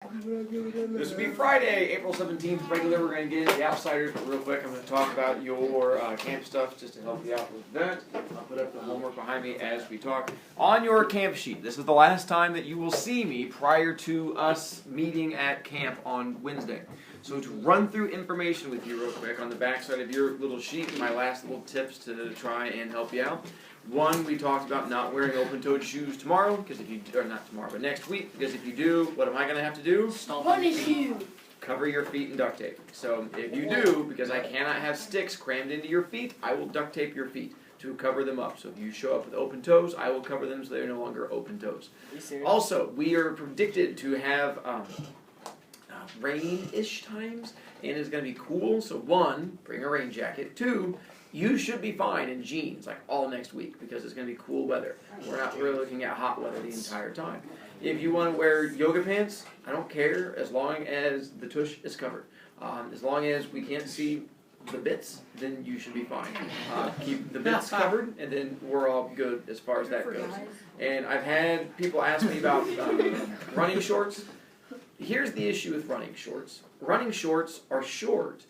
This will be Friday, April 17th, regular. We're going to get into the Outsiders, but real quick, I'm going to talk about your camp stuff just to help you out with that. I'll put up the homework behind me as we talk. On your camp sheet, this is the last time that you will see me prior to us meeting at camp on Wednesday. So to run through information with you real quick, on the back side of your little sheet, my last little tips to try and help you out. One, we talked about not wearing open-toed shoes tomorrow, because if you, or not tomorrow, but next week, because if you do, what am I going to have to do? Punish you! Cover your feet in duct tape. So if you do, because I cannot have sticks crammed into your feet, I will duct tape your feet to cover them up. So if you show up with open toes, I will cover them so they're no longer open toes. Are you serious? Also, we are predicted to have rain-ish times, and it's going to be cool. So one, bring a rain jacket. Two, you should be fine in jeans like all next week because it's going to be cool weather. We're not really looking at hot weather the entire time. If you want to wear yoga pants, I don't care as long as the tush is covered. As long as we can't see the bits, then you should be fine. Keep the bits covered, and then we're all good as far as that goes. And I've had people ask me about running shorts. Here's the issue with running shorts. Running shorts are short.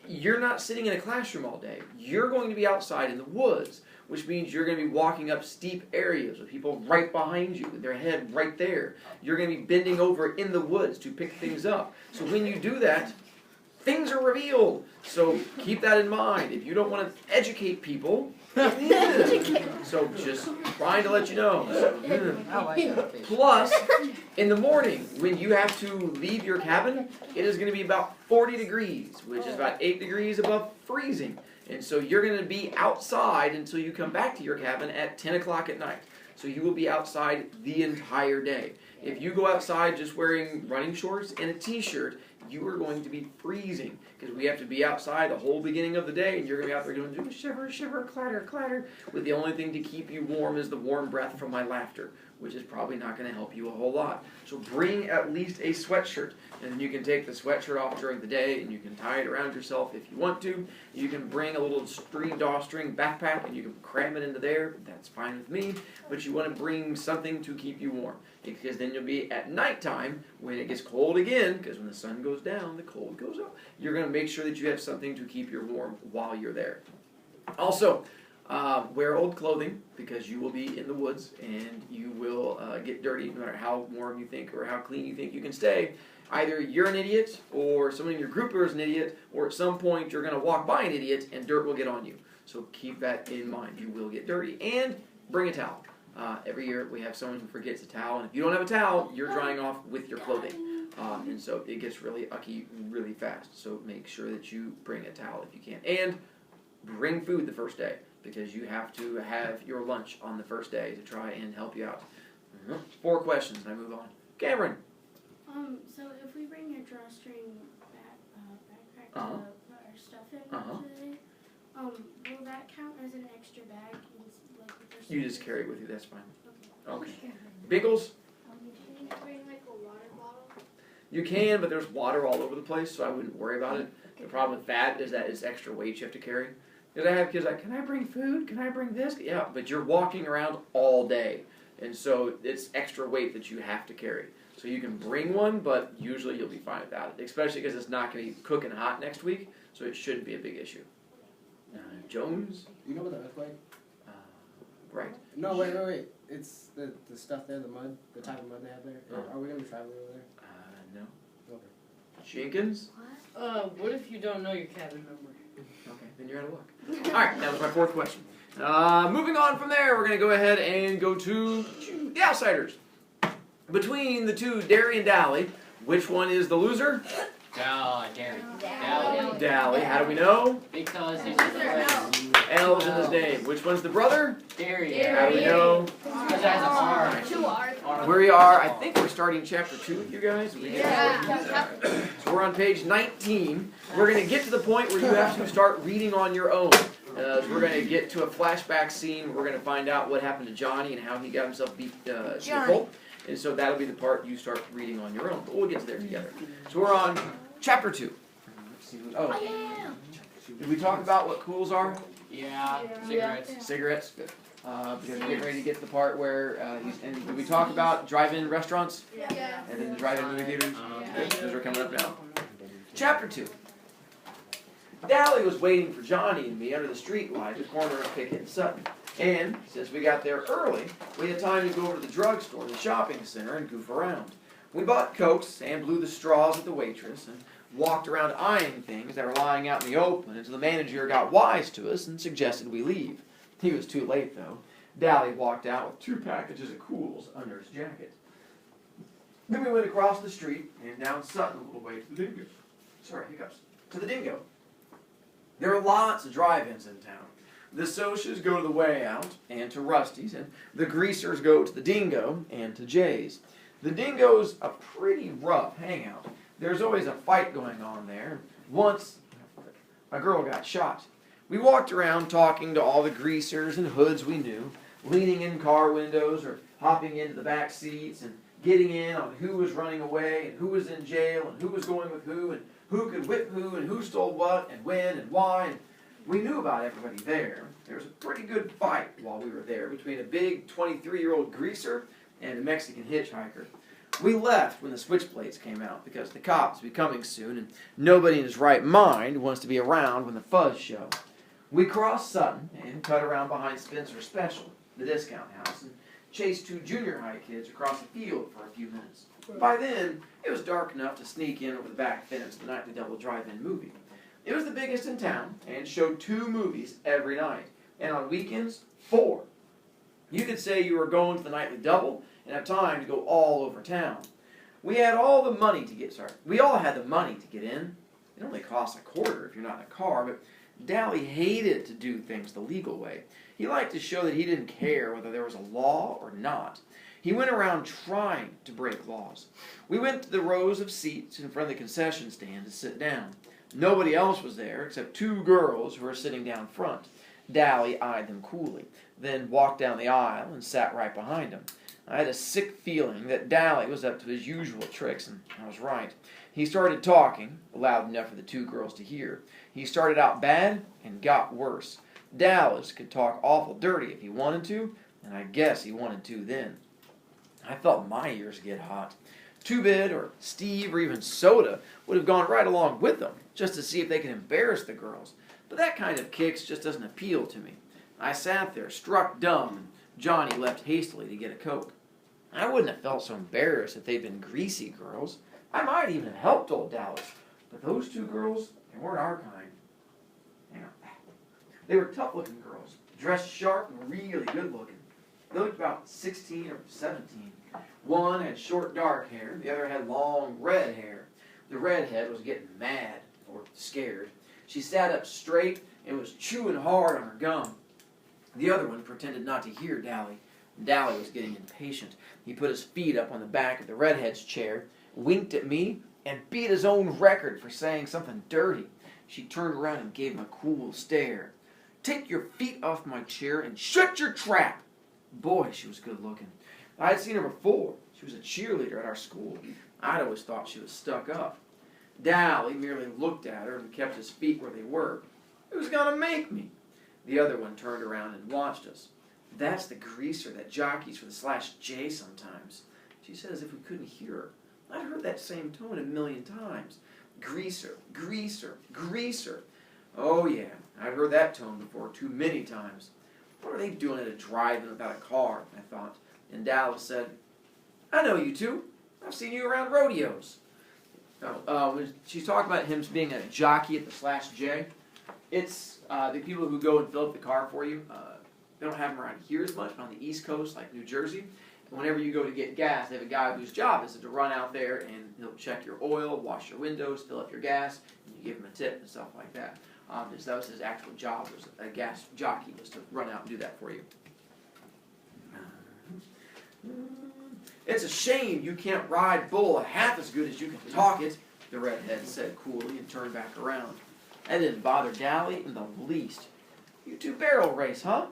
You're not sitting in a classroom all day. You're going to be outside in the woods, which means you're going to be walking up steep areas with people right behind you with their head right there. You're going to be bending over in the woods to pick things up. So when you do that, things are revealed. So keep that in mind. If you don't want to educate people, so just trying to let you know. Plus, in the morning, when you have to leave your cabin, it is going to be about 40 degrees, which is about 8 degrees above freezing. And so you're going to be outside until you come back to your cabin at 10 o'clock at night. So you will be outside the entire day. If you go outside just wearing running shorts and a t-shirt, you are going to be freezing because we have to be outside the whole beginning of the day, and you're going to be out there doing shiver, shiver, clatter, clatter, with the only thing to keep you warm is the warm breath from my laughter, which is probably not going to help you a whole lot. So bring at least a sweatshirt, and then you can take the sweatshirt off during the day, and you can tie it around yourself if you want to. You can bring a little drawstring backpack, and you can cram it into there. That's fine with me, but you want to bring something to keep you warm, because then you'll be at nighttime when it gets cold again, because when the sun goes down, the cold goes up. You're going to make sure that you have something to keep you warm while you're there. Also, wear old clothing because you will be in the woods and you will get dirty no matter how warm you think or how clean you think you can stay. Either you're an idiot or someone in your group is an idiot, or at some point you're going to walk by an idiot and dirt will get on you. So keep that in mind. You will get dirty. And bring a towel. Every year we have someone who forgets a towel, and if you don't have a towel, you're drying off with your clothing. And so it gets really ucky really fast. So make sure that you bring a towel if you can. And bring food the first day, because you have to have your lunch on the first day to try and help you out. 4 questions, and I move on. Cameron. So if we bring a drawstring backpack to put our stuff in today, will that count as an extra bag? You just carry it with you, that's fine. Okay. Biggles? Can you bring like a water bottle? You can, but there's water all over the place, so I wouldn't worry about it. The problem with that is that it's extra weight you have to carry. Because I have kids like, can I bring food? Can I bring this? Yeah, but you're walking around all day. And so it's extra weight that you have to carry. So you can bring one, but usually you'll be fine without it. Especially because it's not going to be cooking hot next week, so it shouldn't be a big issue. Jones? You know what the earthquake? Right. No, wait. It's the stuff there, the mud, the type of mud they have there. Are we going to be traveling over there? No. Okay. Jenkins? What if you don't know your cabin number? Okay, then you're out of luck. Alright, that was my 4th question. Moving on from there, we're going to go ahead and go to the Outsiders. Between the two, Derry and Dally, which one is the loser? Derry. Dally. How do we know? Because he's the L's in his name. Which one's the brother? Derry. How do we know? Because it has an R. 2 R's. Where we are, I think we're starting chapter 2 with you guys. So we're on page 19. We're going to get to the point where you have to start reading on your own. We're going to get to a flashback scene. We're going to find out what happened to Johnny and how he got himself beat to a pulp. And so that'll be the part you start reading on your own. But we'll get to there together. So we're on chapter 2. Did we talk about what cools are? Yeah. Cigarettes. Cigarettes? Good. because we're getting ready to get to the part where and did we talk about drive-in restaurants? Yeah. And then the drive-in movie theaters? Yeah. Those are coming up now. Chapter 2. Dally was waiting for Johnny and me under the street light at the corner of Pickett and Sutton. And since we got there early, we had time to go over to the drugstore, the shopping center, and goof around. We bought Cokes and blew the straws at the waitress and walked around eyeing things that were lying out in the open until the manager got wise to us and suggested we leave. He was too late, though. Dally walked out with 2 packages of Cools under his jacket. Then we went across the street and down Sutton a little way to the Dingo. Sorry, hiccups. To the Dingo. There are lots of drive-ins in town. The Socias go to the Way Out and to Rusty's, and the Greasers go to the Dingo and to Jay's. The Dingo's a pretty rough hangout. There's always a fight going on there. Once, a girl got shot. We walked around talking to all the greasers and hoods we knew, leaning in car windows or hopping into the back seats and getting in on who was running away and who was in jail and who was going with who and who could whip who and who stole what and when and why. And we knew about everybody there. There was a pretty good fight while we were there between a big 23-year-old greaser and a Mexican hitchhiker. We left when the switchblades came out because the cops will be coming soon and nobody in his right mind wants to be around when the fuzz show. We crossed Sutton and cut around behind Spencer's Special, the discount house, and chased 2 junior high kids across the field for a few minutes. By then, it was dark enough to sneak in over the back fence the nightly double drive-in movie. It was the biggest in town and showed 2 movies every night, and on weekends, 4. You could say you were going to the nightly double and have time to go all over town. We all had the money to get in. It only costs $0.25 if you're not in a car, but Dally hated to do things the legal way. He liked to show that he didn't care whether there was a law or not. He went around trying to break laws. We went to the rows of seats in front of the concession stand to sit down. Nobody else was there except 2 girls who were sitting down front. Dally eyed them coolly, then walked down the aisle and sat right behind them. I had a sick feeling that Dally was up to his usual tricks, and I was right. He started talking, loud enough for the 2 girls to hear. He started out bad and got worse. Dallas could talk awful dirty if he wanted to, and I guess he wanted to then. I felt my ears get hot. Two-Bit or Steve or even Soda would have gone right along with them, just to see if they could embarrass the girls. But that kind of kicks just doesn't appeal to me. I sat there, struck dumb, and Johnny left hastily to get a Coke. I wouldn't have felt so embarrassed if they'd been greasy girls. I might even have helped old Dallas. But those 2 girls, they weren't our kind. Hang on. They were tough-looking girls, dressed sharp and really good-looking. They looked about 16 or 17. One had short dark hair, the other had long red hair. The redhead was getting mad, or scared. She sat up straight and was chewing hard on her gum. The other one pretended not to hear Dally. Dally was getting impatient. He put his feet up on the back of the redhead's chair, winked at me, and beat his own record for saying something dirty. She turned around and gave him a cool stare. "Take your feet off my chair and shut your trap!" Boy, she was good looking. I had seen her before. She was a cheerleader at our school. I'd always thought she was stuck up. Dally merely looked at her and kept his feet where they were. Who's gonna make me? The other one turned around and watched us. "That's the greaser that jockeys for the /J sometimes," she said as if we couldn't hear her. I'd heard that same tone 1,000,000 times. Greaser, greaser, greaser. Oh yeah, I'd heard that tone before too many times. What are they doing at a drive-in without a car, I thought. And Dallas said, "I know you 2. I've seen you around rodeos." When she's talking about him being a jockey at the /J, it's the people who go and fill up the car for you. They don't have them around here as much, but on the East Coast, like New Jersey. Whenever you go to get gas, they have a guy whose job is to run out there and he'll check your oil, wash your windows, fill up your gas, and you give him a tip and stuff like that. So that was his actual job, was a gas jockey, was to run out and do that for you. "It's a shame you can't ride bull half as good as you can talk it," the redhead said coolly and turned back around. That didn't bother Dally in the least. "You 2 barrel race, huh?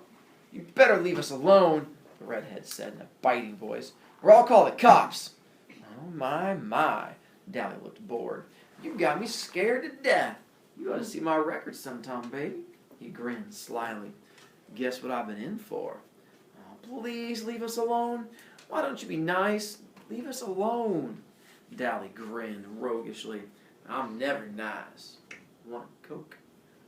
You better leave us alone," the redhead said in a biting voice, "or I'll call the cops." Oh my, Dally looked bored. "You got me scared to death. You ought to see my record sometime, baby." He grinned slyly. "Guess what I've been in for?" please leave us alone? Why don't you be nice? Leave us alone. Dally grinned roguishly. I'm never nice. Want a Coke?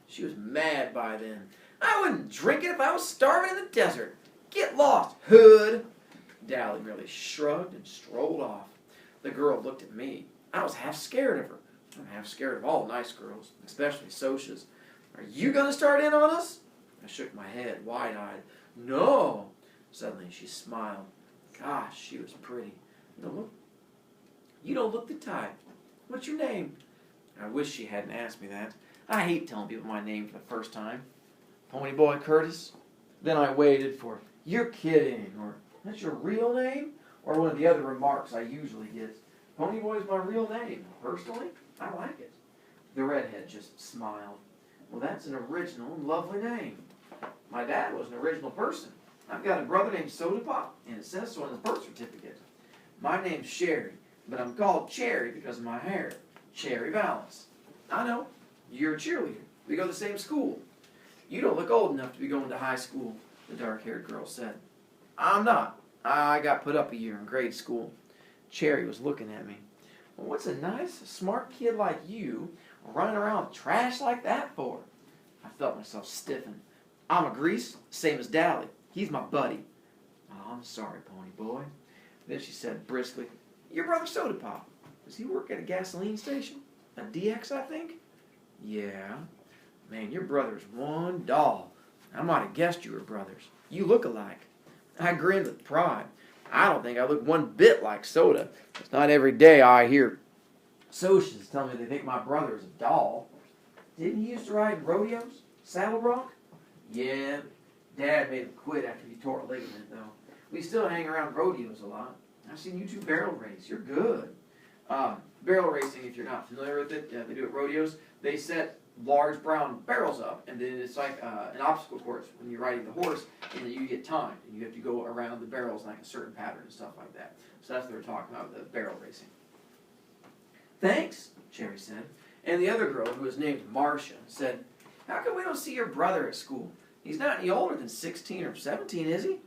She was mad by then. I wouldn't drink it if I was starving in the desert. Get lost, hood. Dally merely shrugged and strolled off. The girl looked at me. I was half scared of her. I'm half scared of all nice girls, especially Socia's. Are you going to start in on us? I shook my head, wide-eyed. No. Suddenly she smiled. Gosh, she was pretty. You don't look the type. What's your name? I wish she hadn't asked me that. I hate telling people my name for the first time. Ponyboy Curtis. Then I waited for, you're kidding, or that's your real name? Or one of the other remarks I usually get. Ponyboy's my real name. Personally, I like it. The redhead just smiled. Well, that's an original and lovely name. My dad was an original person. I've got a brother named Soda Pop, and it says so on his birth certificate. My name's Sherry, but I'm called Cherry because of my hair. Cherry Valance. I know. You're a cheerleader. We go to the same school. You don't look old enough to be going to high school, the dark-haired girl said. I'm not. I got put up a year in grade school. Cherry was looking at me. Well, what's a nice, smart kid like you running around with trash like that for? I felt myself stiffen. I'm a grease, same as Dally. He's my buddy. Oh, I'm sorry, Pony Boy. Then she said briskly, your brother Soda Pop. Does he work at a gasoline station? A DX, I think? Yeah. Man, your brother's one doll. I might have guessed you were brothers. You look alike. I grinned with pride. I don't think I look one bit like Soda. It's not every day I hear Socias tell me they think my brother is a doll. Didn't he used to ride in rodeos? Saddle Rock? Yeah. Dad made him quit after he tore a ligament, though. We still hang around rodeos a lot. I've seen you two barrel race. You're good. Barrel racing, if you're not familiar with it, they do it at rodeos. They set large brown barrels up, and then it's like an obstacle course when you're riding the horse, and then you get timed, and you have to go around the barrels in like a certain pattern and stuff like that. So that's what they're talking about, the barrel racing. Thanks, Cherry said. And the other girl, who was named Marcia, said, how come we don't see your brother at school? He's not any older than 16 or 17, is he?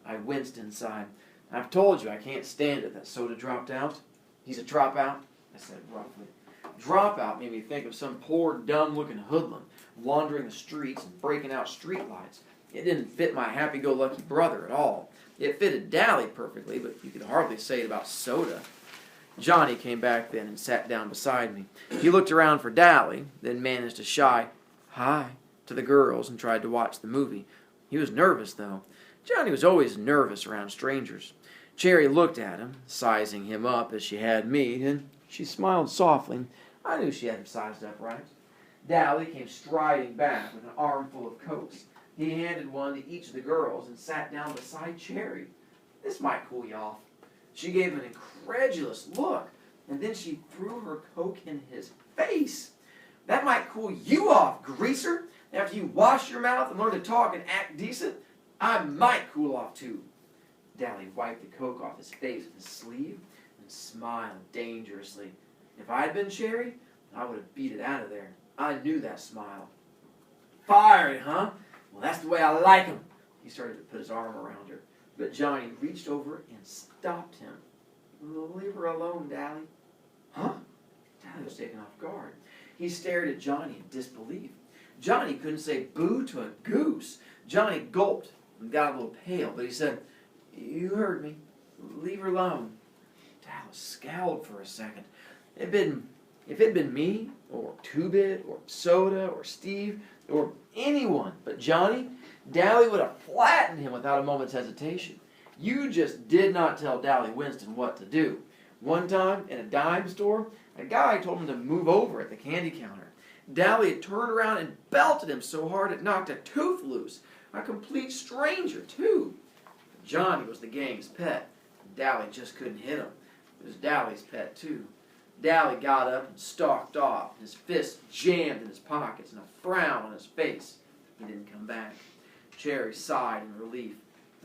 I winced inside. I've told you I can't stand it that Soda dropped out. He's a dropout, I said roughly. Dropout made me think of some poor, dumb-looking hoodlum wandering the streets and breaking out streetlights. It didn't fit my happy-go-lucky brother at all. It fitted Dally perfectly, but you could hardly say it about Soda. Johnny came back then and sat down beside me. He looked around for Dally, then managed a shy hi to the girls and tried to watch the movie. He was nervous, though. Johnny was always nervous around strangers. Cherry looked at him, sizing him up as she had me, and she smiled softly. I knew she had him sized up right. Dally came striding back with an armful of Cokes. He handed one to each of the girls and sat down beside Cherry. This might cool you off. She gave him an incredulous look, and then she threw her Coke in his face. That might cool you off, greaser. After you wash your mouth and learn to talk and act decent, I might cool off too. Dally wiped the Coke off his face with his sleeve and smiled dangerously. If I had been Cherry, I would have beat it out of there. I knew that smile. Fiery, huh? Well, that's the way I like 'em. He started to put his arm around her, but Johnny reached over and stopped him. Leave her alone, Dally. Huh? Dally was taken off guard. He stared at Johnny in disbelief. Johnny couldn't say boo to a goose. Johnny gulped and got a little pale, but he said, you heard me. Leave her alone. Dallas scowled for a second. If it had been me, or Two-Bit, or Soda, or Steve, or anyone but Johnny, Dally would have flattened him without a moment's hesitation. You just did not tell Dally Winston what to do. One time, in a dime store, a guy told him to move over at the candy counter. Dally had turned around and belted him so hard it knocked a tooth loose. A complete stranger, too. Johnny was the gang's pet. Dally just couldn't hit him. It was Dally's pet, too. Dally got up and stalked off, his fists jammed in his pockets and a frown on his face. He didn't come back. Cherry sighed in relief.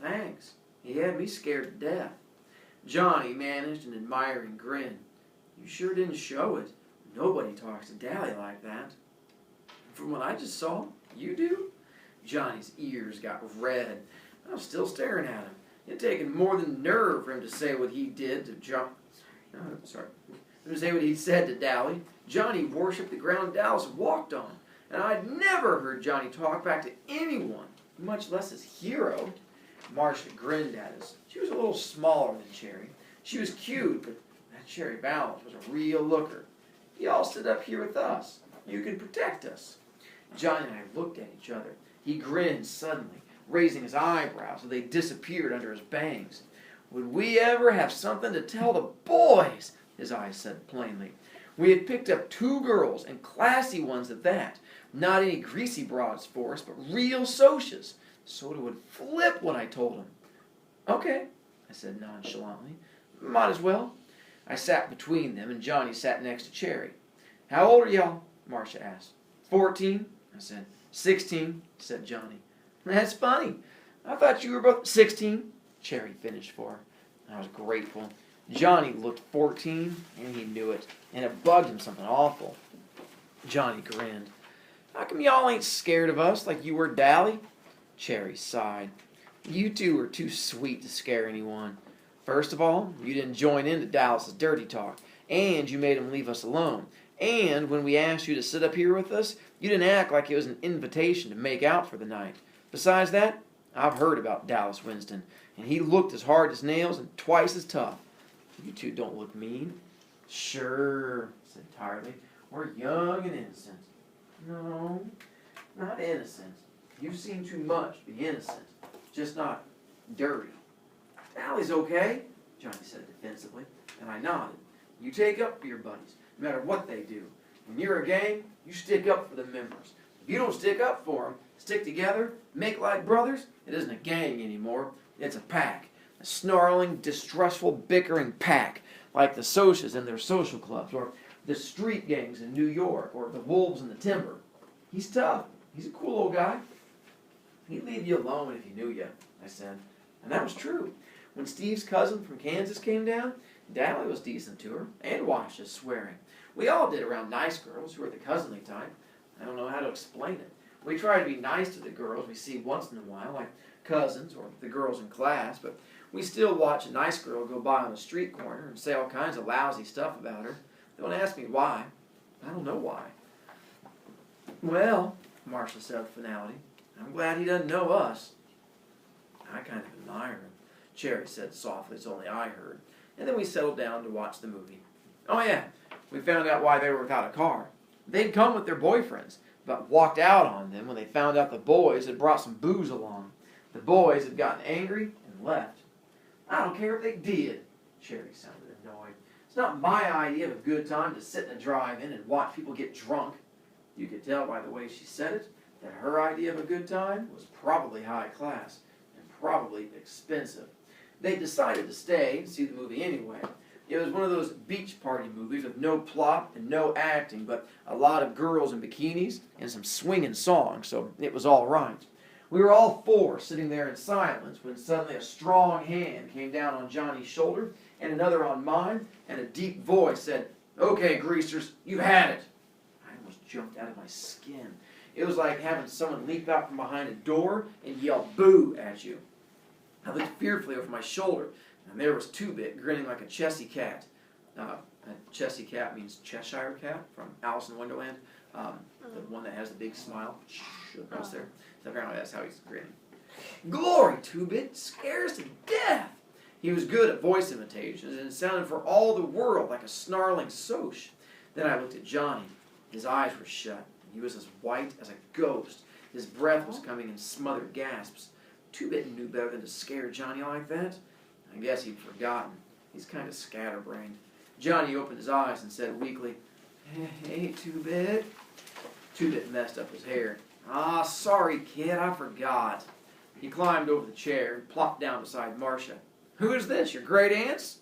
Thanks. He had me scared to death. Johnny managed an admiring grin. You sure didn't show it. Nobody talks to Dally like that. From what I just saw, you do? Johnny's ears got red. I was still staring at him. It had taken more than nerve for him to say what he did to say what he said to Dally. Johnny worshipped the ground Dallas walked on, and I'd never heard Johnny talk back to anyone, much less his hero. Marcia grinned at us. She was a little smaller than Cherry. She was cute, but that Cherry Balance was a real looker. Y'all stood up here with us. You can protect us. Johnny and I looked at each other. He grinned suddenly, raising his eyebrows so they disappeared under his bangs. Would we ever have something to tell the boys? His eyes said plainly. We had picked up 2 girls, and classy ones at that. Not any greasy broads for us, but real socias. Soda would flip when I told him. Okay, I said nonchalantly. Might as well. I sat between them, and Johnny sat next to Cherry. How old are y'all? Marcia asked. 14, I said. 16, said Johnny. That's funny. I thought you were both 16, Cherry finished for her. I was grateful. Johnny looked 14, and he knew it, and it bugged him something awful. Johnny grinned. How come y'all ain't scared of us like you were Dally? Cherry sighed. You two are too sweet to scare anyone. First of all, you didn't join into Dallas's dirty talk, and you made him leave us alone. And when we asked you to sit up here with us, you didn't act like it was an invitation to make out for the night. Besides that, I've heard about Dallas Winston, and he looked as hard as nails and twice as tough. You two don't look mean. Sure, said tiredly. We're young and innocent. No, not innocent. You've seen too much to be innocent. Just not dirty. Dally's okay, Johnny said defensively, and I nodded. You take up for your buddies, no matter what they do. When you're a gang, you stick up for the members. If you don't stick up for them, stick together, make like brothers, it isn't a gang anymore. It's a pack. A snarling, distrustful, bickering pack, like the socias in their social clubs, or the street gangs in New York, or the wolves in the timber. He's tough. He's a cool old guy. He'd leave you alone if he knew you, I said. And that was true. When Steve's cousin from Kansas came down, Dally was decent to her, and watched us swearing. We all did around nice girls who were the cousinly type. I don't know how to explain it. We try to be nice to the girls we see once in a while, like cousins or the girls in class, but we still watch a nice girl go by on a street corner and say all kinds of lousy stuff about her. Don't ask me why. I don't know why. Well, Marcia said with finality, I'm glad he doesn't know us. I kind of admire him, Cherry said softly, it's only I heard. And then we settled down to watch the movie. Oh yeah, we found out why they were without a car. They'd come with their boyfriends, but walked out on them when they found out the boys had brought some booze along. The boys had gotten angry and left. I don't care if they did, Cherry sounded annoyed. It's not my idea of a good time to sit in a drive-in and watch people get drunk. You could tell by the way she said it that her idea of a good time was probably high class and probably expensive. They decided to stay and see the movie anyway. It was one of those beach party movies with no plot and no acting, but a lot of girls in bikinis and some swinging songs, so it was all right. We were all 4 sitting there in silence when suddenly a strong hand came down on Johnny's shoulder and another on mine, and a deep voice said, "Okay, greasers, you had it." I almost jumped out of my skin. It was like having someone leap out from behind a door and yell "boo" at you. I looked fearfully over my shoulder, and there was Two-Bit grinning like a Chessy cat. A Chessy cat means Cheshire cat from Alice in Wonderland. The one that has the big smile across there. So apparently that's how he's grinning. Glory, Two-Bit scares to death. He was good at voice imitations, and it sounded for all the world like a snarling soch. Then I looked at Johnny. His eyes were shut. He was as white as a ghost. His breath was coming in smothered gasps. Two-Bit knew better than to scare Johnny like that. I guess he'd forgotten. He's kind of scatterbrained. Johnny opened his eyes and said weakly, "Hey, Two-Bit." Two-Bit messed up his hair. "Ah, sorry, kid, I forgot." He climbed over the chair and plopped down beside Marcia. "Who is this, your great-aunts?"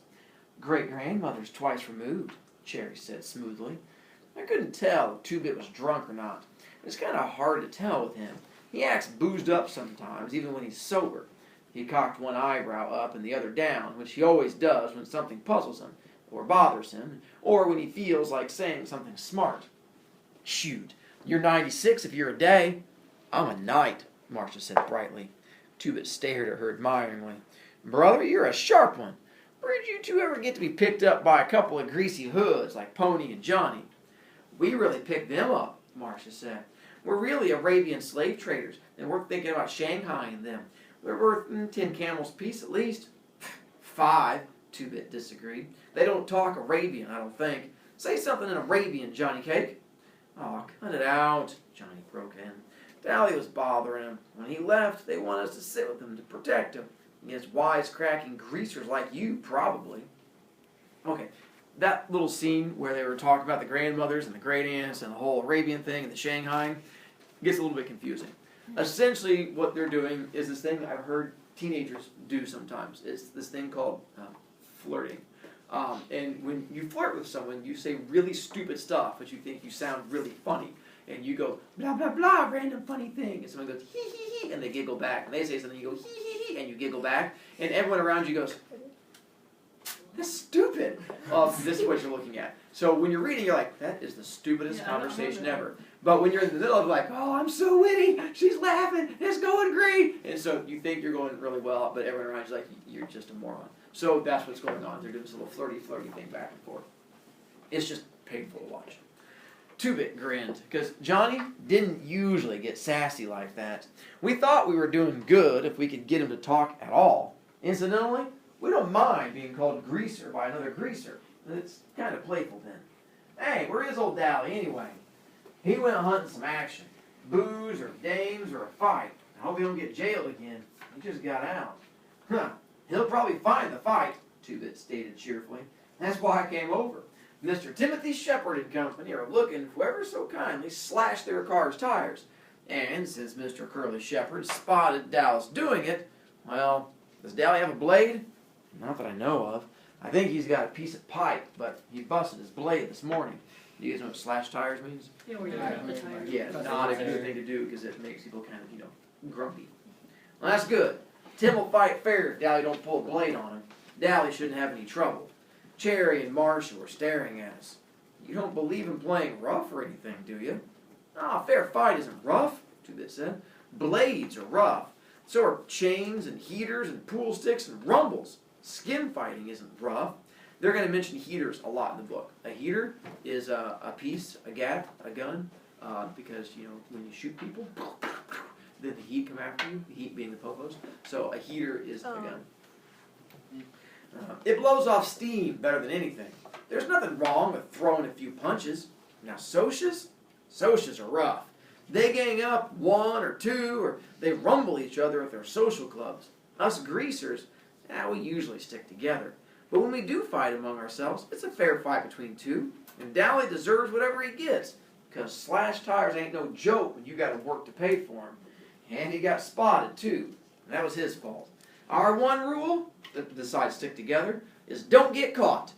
"Great-grandmother's twice removed," Cherry said smoothly. I couldn't tell if Two-Bit was drunk or not. It's kind of hard to tell with him. He acts boozed up sometimes, even when he's sober. He cocked one eyebrow up and the other down, which he always does when something puzzles him, or bothers him, or when he feels like saying something smart. "Shoot, you're 96 if you're a day." "I'm a night," Marcia said brightly. Two-Bit stared at her admiringly. Brother, you're a sharp one. Where'd you two ever get to be picked up by a couple of greasy hoods like Pony and Johnny? We really picked them up, Marcia said. We're really Arabian slave traders, and we're thinking about Shanghaiing them. They're worth 10 camels apiece at least. 5, Two-Bit disagreed. They don't talk Arabian, I don't think. Say something in Arabian, Johnny Cake. Aw, cut it out, Johnny broke in. Dally was bothering him. When he left, they wanted us to sit with him to protect him against wisecracking greasers like you, probably. Okay, that little scene where they were talking about the grandmothers and the great aunts and the whole Arabian thing and the Shanghai gets a little bit confusing. Essentially, what they're doing is this thing I've heard teenagers do sometimes. It's this thing called flirting. And when you flirt with someone, you say really stupid stuff, but you think you sound really funny. And you go, blah, blah, blah, random funny thing. And someone goes, hee, hee, hee, and they giggle back. And they say something, you go, hee, hee, hee, and you giggle back. And everyone around you goes, that's stupid. This is what you're looking at. So when you're reading, you're like, that is the stupidest conversation ever. But when you're in the middle of like, oh, I'm so witty, she's laughing, it's going great. And so you think you're going really well, but everyone around you's like, you're just a moron. So that's what's going on. They're doing this little flirty thing back and forth. It's just painful to watch. Two-Bit grinned, because Johnny didn't usually get sassy like that. We thought we were doing good if we could get him to talk at all. Incidentally, we don't mind being called greaser by another greaser. It's kind of playful then. Hey, where is old Dally anyway? He went hunting some action. Booze or dames or a fight. I hope he don't get jailed again. He just got out. Huh. He'll probably find the fight, Two-Bit stated cheerfully. That's why I came over. Mr. Timothy Shepard and Company are looking for whoever so kindly slashed their car's tires. And since Mr. Curly Shepard spotted Dallas doing it, well, does Dally have a blade? Not that I know of. I think he's got a piece of pipe, but he busted his blade this morning. Do you guys know what slash tires means? Yeah, where you cut the tires. Yeah, not a good thing to do because it makes people kind of, grumpy. Well, that's good. Tim will fight fair if Dally don't pull a blade on him. Dally shouldn't have any trouble. Cherry and Marcia were staring at us. You don't believe in playing rough or anything, do you? Ah, a fair fight isn't rough, Two-Bit said. Blades are rough. So are chains and heaters and pool sticks and rumbles. Skin fighting isn't rough. They're going to mention heaters a lot in the book. A heater is a piece, a gap, a gun, because, when you shoot people, then the heat come after you, the heat being the popos. So a heater is a gun. It blows off steam better than anything. There's nothing wrong with throwing a few punches. Now, Socias are rough. They gang up one or two, or they rumble each other at their social clubs. Us greasers, we usually stick together. But when we do fight among ourselves, it's a fair fight between two, and Dally deserves whatever he gets, because slashed tires ain't no joke when you got to work to pay for them. And he got spotted, too, and that was his fault. Our one rule, that decides to stick together, is don't get caught.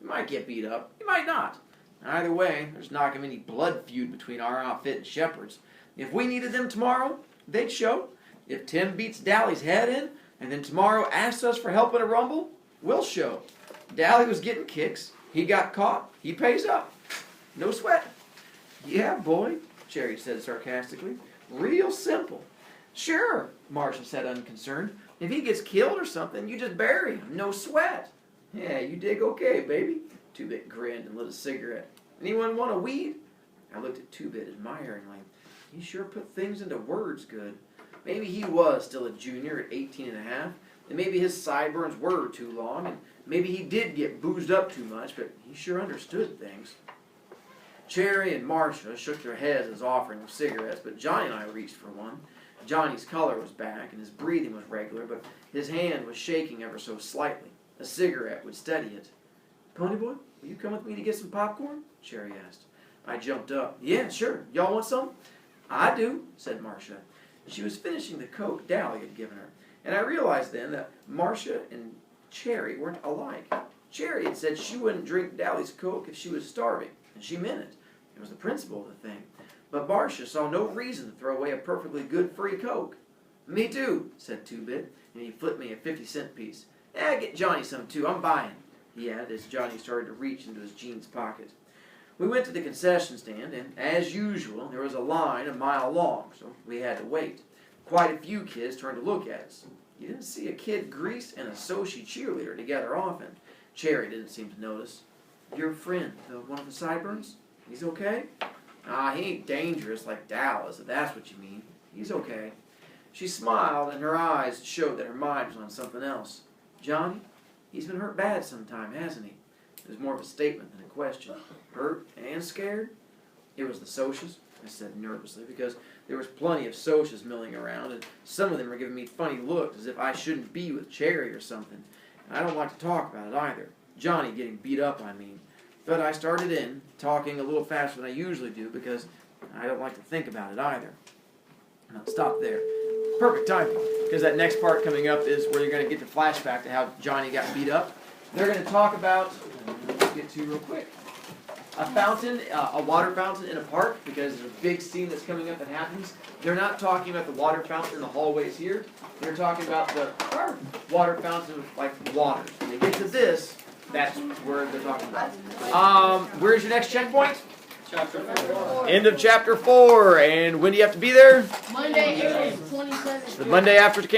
You might get beat up, you might not. Either way, there's not going to be any blood feud between our outfit and Shepard's. If we needed them tomorrow, they'd show. If Tim beats Dally's head in, and then tomorrow asks us for help in a rumble, we'll show. Dally was getting kicks. He got caught. He pays up. No sweat. Yeah, boy, Cherry said sarcastically. Real simple. Sure, Marcia said unconcerned. If he gets killed or something, you just bury him. No sweat. Yeah, you dig okay, baby. Two-Bit grinned and lit a cigarette. Anyone want a weed? I looked at Two-Bit admiringly. He sure put things into words good. Maybe he was still a junior at 18 and a half, and maybe his sideburns were too long, and maybe he did get boozed up too much, but he sure understood things. Cherry and Marcia shook their heads as offering of cigarettes, but Johnny and I reached for one. Johnny's color was back, and his breathing was regular, but his hand was shaking ever so slightly. A cigarette would steady it. Ponyboy, will you come with me to get some popcorn? Cherry asked. I jumped up. Yeah, sure. Y'all want some? I do, said Marcia. She was finishing the Coke Dally had given her, and I realized then that Marcia and Cherry weren't alike. Cherry had said she wouldn't drink Dally's Coke if she was starving, and she meant it. It was the principle of the thing. But Marcia saw no reason to throw away a perfectly good free Coke. Me too, said Two-Bit, and he flipped me a 50-cent piece. Get Johnny some too, I'm buying, he added as Johnny started to reach into his jeans pocket. We went to the concession stand, and as usual, there was a line a mile long, so we had to wait. Quite a few kids turned to look at us. You didn't see a kid Grease and a Sochi cheerleader together often. Cherry didn't seem to notice. Your friend, the one of the sideburns? He's okay? He ain't dangerous like Dallas, if that's what you mean. He's okay. She smiled, and her eyes showed that her mind was on something else. Johnny, he's been hurt bad sometime, hasn't he? It was more of a statement than a question. Hurt and scared? It was the Socs, I said nervously, because there was plenty of Socs milling around, and some of them were giving me funny looks as if I shouldn't be with Cherry or something. I don't like to talk about it either. Johnny getting beat up, I mean. But I started in, talking a little faster than I usually do, because I don't like to think about it either. And I'll stop there. Perfect timing, because that next part coming up is where you're going to get the flashback to how Johnny got beat up. They're going to talk about, let's get to real quick, a fountain, a water fountain in a park, because there's a big scene that's coming up that happens. They're not talking about the water fountain in the hallways here. They're talking about the water fountain with, like, water. When they get to this, that's where they're talking about. Where's your next checkpoint? Chapter 4. End of chapter 4. And when do you have to be there? Monday, April 27th. The Monday after camp.